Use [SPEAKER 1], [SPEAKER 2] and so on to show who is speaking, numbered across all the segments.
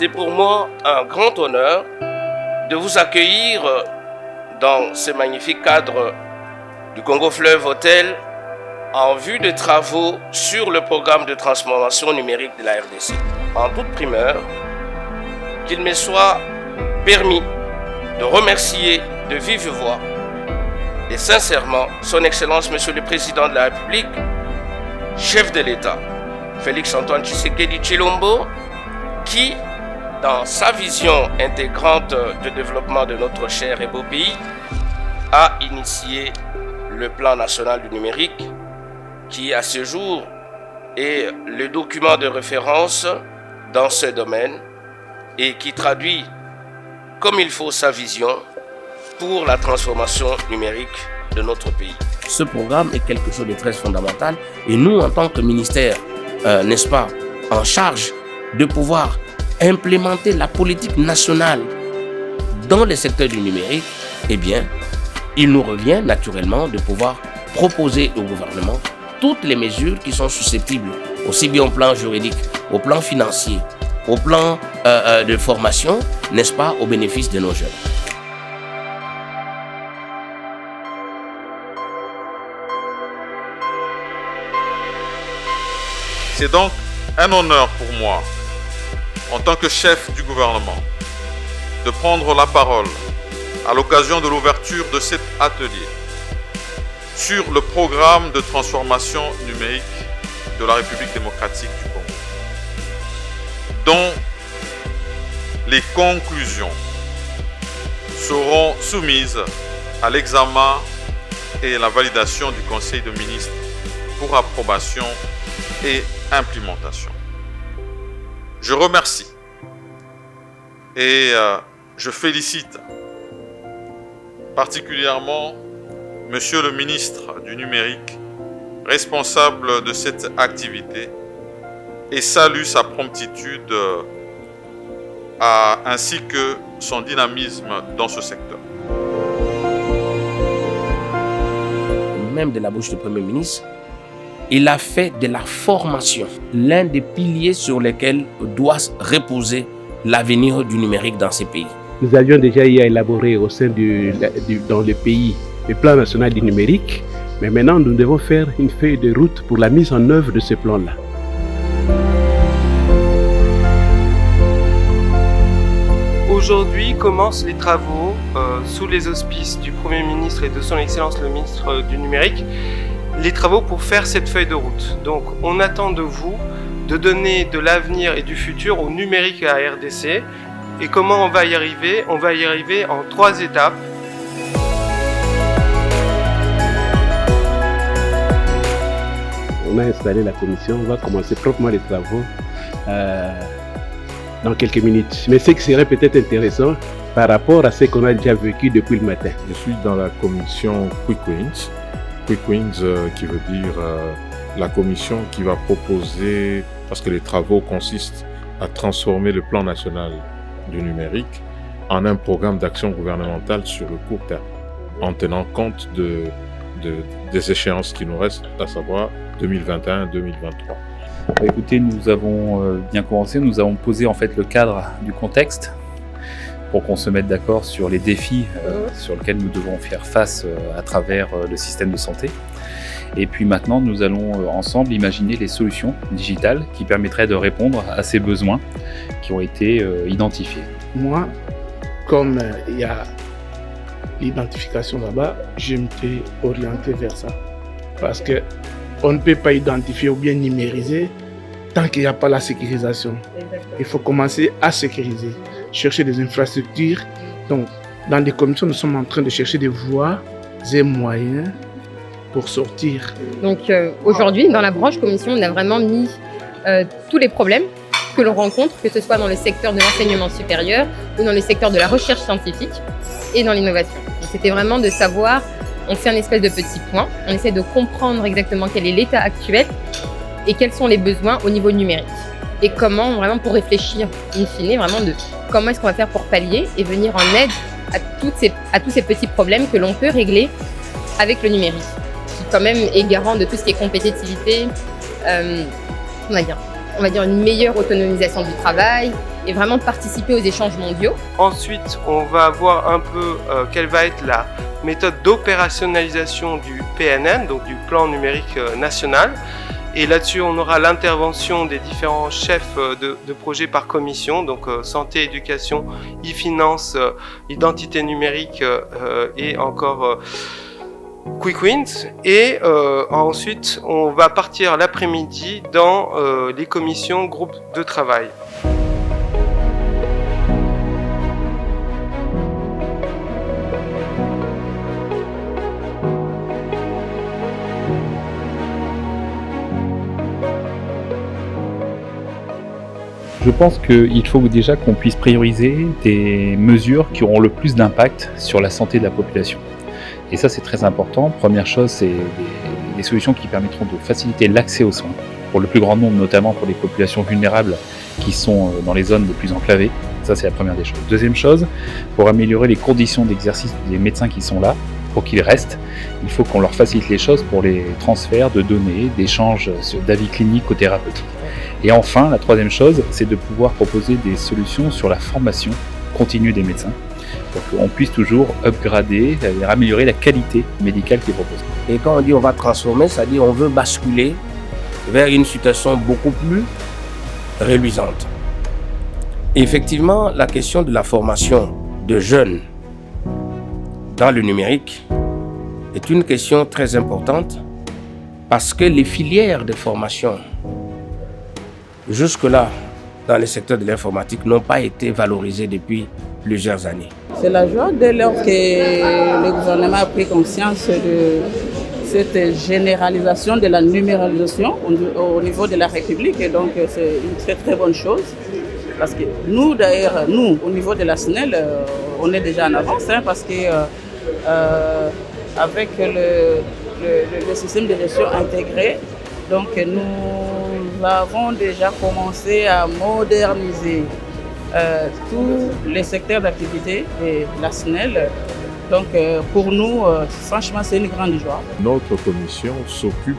[SPEAKER 1] C'est pour moi un grand honneur de vous accueillir dans ce magnifique cadre du Congo Fleuve Hotel en vue de travaux sur le programme de transformation numérique de la RDC. En toute primeur, qu'il me soit permis de remercier de vive voix et sincèrement son Excellence Monsieur le Président de la République, chef de l'État, Félix-Antoine Tshisekedi Tshilombo, qui, dans sa vision intégrante de développement de notre cher et beau pays, a initié le plan national du numérique qui, à ce jour, est le document de référence dans ce domaine et qui traduit comme il faut sa vision pour la transformation numérique de notre pays. Ce programme est quelque chose de très fondamental et nous, en tant que ministère, n'est-ce pas, en charge de pouvoir implémenter la politique nationale dans le secteur du numérique, eh bien, il nous revient naturellement de pouvoir proposer au gouvernement toutes les mesures qui sont susceptibles, aussi bien au plan juridique, au plan financier, au plan de formation, n'est-ce pas, au bénéfice de nos jeunes.
[SPEAKER 2] C'est donc un honneur pour moi, en tant que chef du gouvernement, de prendre la parole à l'occasion de l'ouverture de cet atelier sur le programme de transformation numérique de la République démocratique du Congo, dont les conclusions seront soumises à l'examen et la validation du Conseil de ministres pour approbation et implémentation. Je remercie et je félicite particulièrement Monsieur le ministre du Numérique, responsable de cette activité, et salue sa promptitude ainsi que son dynamisme dans ce secteur.
[SPEAKER 1] Même de la bouche du Premier ministre, il a fait de la formation l'un des piliers sur lesquels doit reposer l'avenir du numérique dans ces pays.
[SPEAKER 3] Nous avions déjà eu à élaborer au sein dans le pays le plan national du numérique, mais maintenant nous devons faire une feuille de route pour la mise en œuvre de ce plan-là.
[SPEAKER 4] Aujourd'hui commencent les travaux sous les auspices du Premier ministre et de son Excellence le ministre du Numérique, les travaux pour faire cette feuille de route. Donc on attend de vous de donner de l'avenir et du futur au numérique à la RDC. Et comment on va y arriver? On va y arriver en 3 étapes.
[SPEAKER 3] On a installé la commission, on va commencer proprement les travaux dans quelques minutes. Mais ce qui serait peut-être intéressant par rapport à ce qu'on a déjà vécu depuis le matin.
[SPEAKER 5] Je suis dans la commission Quick Wins. Quick Wins qui veut dire la commission qui va proposer, parce que les travaux consistent à transformer le plan national du numérique en un programme d'action gouvernementale sur le court terme, en tenant compte des échéances qui nous restent, à savoir 2021-2023.
[SPEAKER 6] Écoutez, nous avons bien commencé, nous avons posé en fait le cadre du contexte pour qu'on se mette d'accord sur les défis sur lesquels nous devons faire face à travers le système de santé. Et puis maintenant, nous allons ensemble imaginer les solutions digitales qui permettraient de répondre à ces besoins qui ont été identifiés.
[SPEAKER 7] Moi, comme il y a l'identification là-bas, je m'étais orienté vers ça. Parce qu'on ne peut pas identifier ou bien numériser tant qu'il n'y a pas la sécurisation. Il faut commencer à sécuriser, chercher des infrastructures. Donc, dans les commissions, nous sommes en train de chercher des voies et moyens pour sortir.
[SPEAKER 8] Donc aujourd'hui, dans la branche commission, on a vraiment mis tous les problèmes que l'on rencontre, que ce soit dans le secteur de l'enseignement supérieur ou dans le secteur de la recherche scientifique et dans l'innovation. C'était vraiment de savoir, on fait un espèce de petit point, on essaie de comprendre exactement quel est l'état actuel et quels sont les besoins au niveau numérique. Et comment, vraiment pour réfléchir, in fine, vraiment de comment est-ce qu'on va faire pour pallier et venir en aide à tous ces petits problèmes que l'on peut régler avec le numérique, qui quand même est garant de tout ce qui est compétitivité, on va dire une meilleure autonomisation du travail, et vraiment participer aux échanges mondiaux.
[SPEAKER 4] Ensuite, on va voir un peu quelle va être la méthode d'opérationnalisation du PNN, donc du plan numérique national. Et là-dessus, on aura l'intervention des différents chefs de projet par commission, donc santé, éducation, e-finance, identité numérique et encore Quick Wins. Et ensuite, on va partir l'après-midi dans les commissions groupes de travail.
[SPEAKER 6] Je pense qu'il faut déjà qu'on puisse prioriser des mesures qui auront le plus d'impact sur la santé de la population. Et ça, c'est très important. Première chose, c'est des solutions qui permettront de faciliter l'accès aux soins pour le plus grand nombre, notamment pour les populations vulnérables qui sont dans les zones les plus enclavées. Ça, c'est la première des choses. Deuxième chose, pour améliorer les conditions d'exercice des médecins qui sont là, pour qu'ils restent, il faut qu'on leur facilite les choses pour les transferts de données, d'échanges d'avis cliniques aux thérapeutes. Et enfin, la troisième chose, c'est de pouvoir proposer des solutions sur la formation continue des médecins pour qu'on puisse toujours upgrader et améliorer la qualité médicale qui est proposée.
[SPEAKER 9] Et quand on dit on va transformer, c'est-à-dire on veut basculer vers une situation beaucoup plus reluisante. Et effectivement, la question de la formation de jeunes dans le numérique est une question très importante parce que les filières de formation jusque-là, dans le secteur de l'informatique, n'ont pas été valorisées depuis plusieurs années.
[SPEAKER 10] C'est la joie dès lors que le gouvernement a pris conscience de cette généralisation de la numérisation au niveau de la République. Et donc, c'est une très très bonne chose. Parce que nous, d'ailleurs, au niveau de la SNEL, on est déjà en avance, parce que avec le système de gestion intégré, donc nous avons déjà commencé à moderniser tous les secteurs d'activité de la SNEL. Donc pour nous, franchement, c'est une grande joie.
[SPEAKER 5] Notre commission s'occupe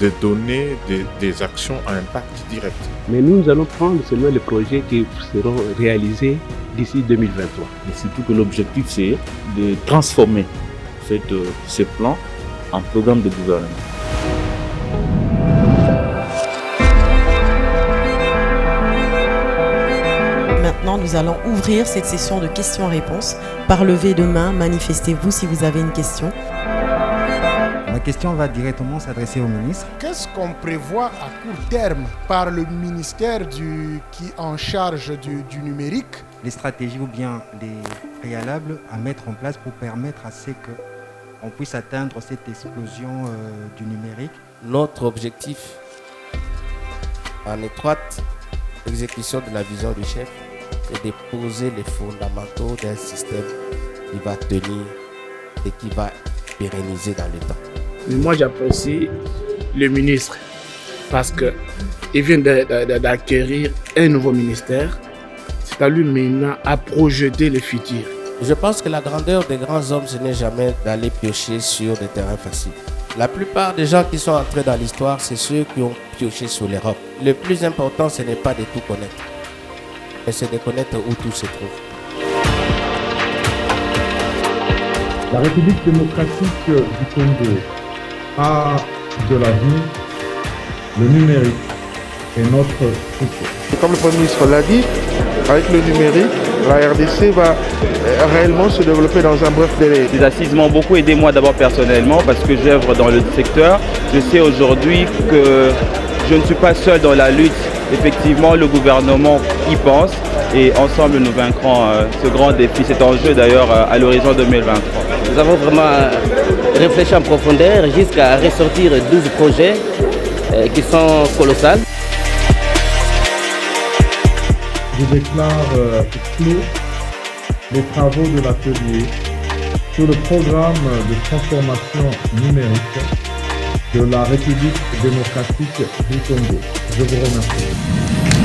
[SPEAKER 5] de donner des actions à impact direct.
[SPEAKER 3] Mais nous allons prendre seulement les projets qui seront réalisés d'ici 2023.
[SPEAKER 11] Et surtout que l'objectif, c'est de transformer en fait, ce plan en programme de gouvernement.
[SPEAKER 12] Maintenant, nous allons ouvrir cette session de questions-réponses. Par levée de main, manifestez-vous si vous avez une question.
[SPEAKER 13] Ma question va directement s'adresser au ministre.
[SPEAKER 14] Qu'est-ce qu'on prévoit à court terme par le ministère qui est en charge du numérique?
[SPEAKER 13] Les stratégies ou bien les préalables à mettre en place pour permettre à ce qu'on puisse atteindre cette explosion du numérique.
[SPEAKER 9] Notre objectif, en étroite exécution de la vision du chef, c'est de poser les fondamentaux d'un système qui va tenir et qui va pérenniser dans le temps.
[SPEAKER 7] Mais moi, j'apprécie le ministre parce qu'il vient d'acquérir un nouveau ministère. C'est à lui maintenant à projeter le futur.
[SPEAKER 9] Je pense que la grandeur des grands hommes, ce n'est jamais d'aller piocher sur des terrains faciles. La plupart des gens qui sont entrés dans l'histoire, c'est ceux qui ont pioché sur l'Europe. Le plus important, ce n'est pas de tout connaître, mais c'est de connaître où tout se trouve.
[SPEAKER 15] La République démocratique du Congo a de l'avenir. Le numérique est notre futur.
[SPEAKER 16] Comme le Premier ministre l'a dit, avec le numérique, la RDC va réellement se développer dans un bref délai.
[SPEAKER 17] Les assises m'ont beaucoup aidé moi d'abord personnellement parce que j'œuvre dans le secteur. Je sais aujourd'hui que je ne suis pas seul dans la lutte. Effectivement, le gouvernement y pense et ensemble nous vaincrons ce grand défi, cet enjeu d'ailleurs à l'horizon 2023.
[SPEAKER 9] Nous avons vraiment réfléchi en profondeur jusqu'à ressortir 12 projets qui sont colossaux.
[SPEAKER 15] Je déclare clos les travaux de l'atelier sur le programme de transformation numérique de la République démocratique du Congo. Je vous remercie.